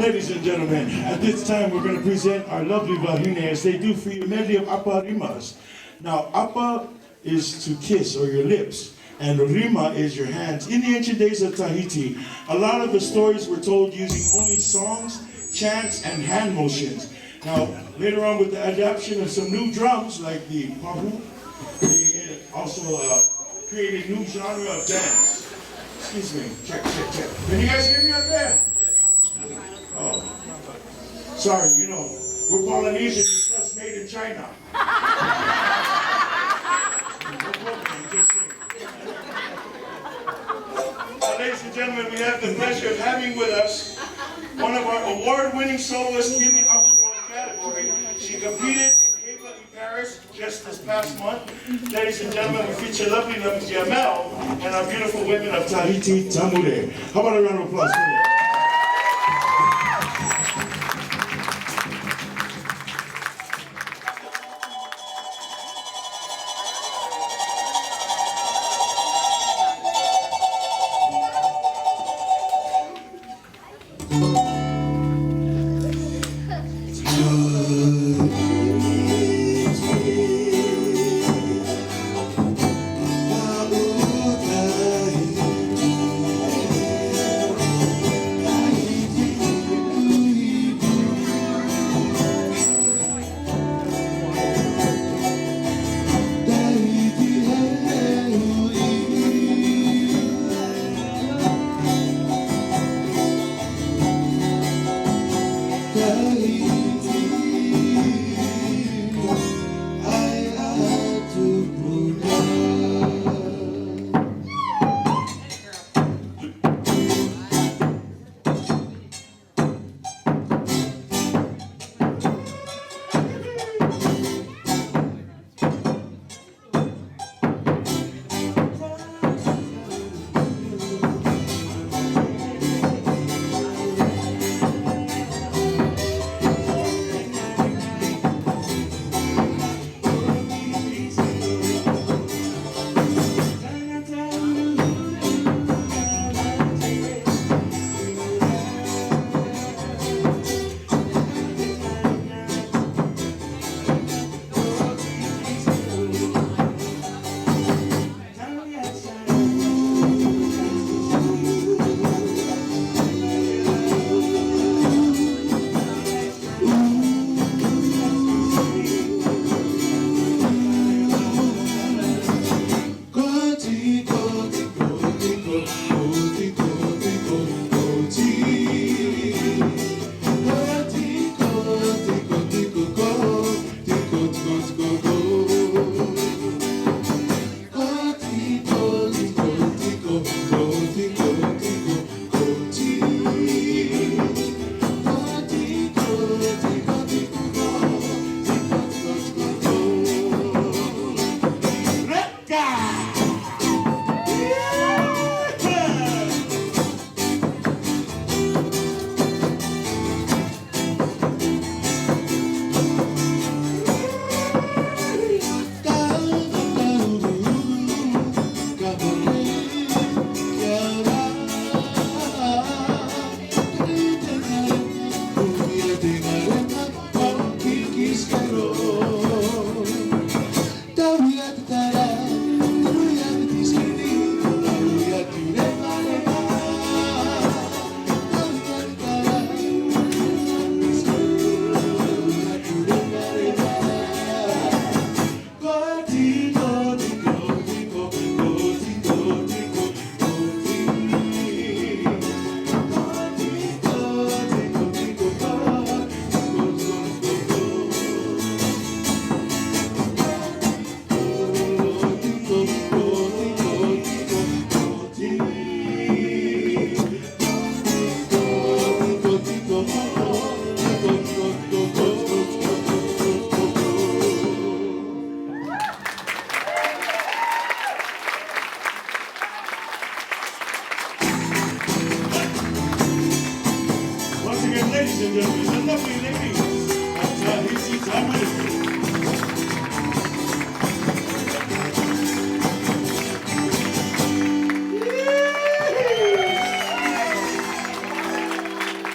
ladies and gentlemen, at this time we're going to present our lovely vahine as they do for you a medley of Aparimas. Now, apa is to kiss or your lips, and rima is your hands. In the ancient days of Tahiti, a lot of the stories were told using only songs, chants, and hand motions. Now, later on with the adoption of some new drums like the pahu, they also created a new genre of dance. Excuse me, check. Can you guys hear me out there? Oh, sorry, you know, we're Polynesian, it's just made in China. Ladies and gentlemen, we have the pleasure of having with us one of our award-winning soloists in the outdoor category. She competed in Paris just this past month. Ladies and gentlemen, we feature lovely Jamel and our beautiful women of Tahiti Tamure. How about a round of applause for them? Ladies and gentlemen, the lovely lady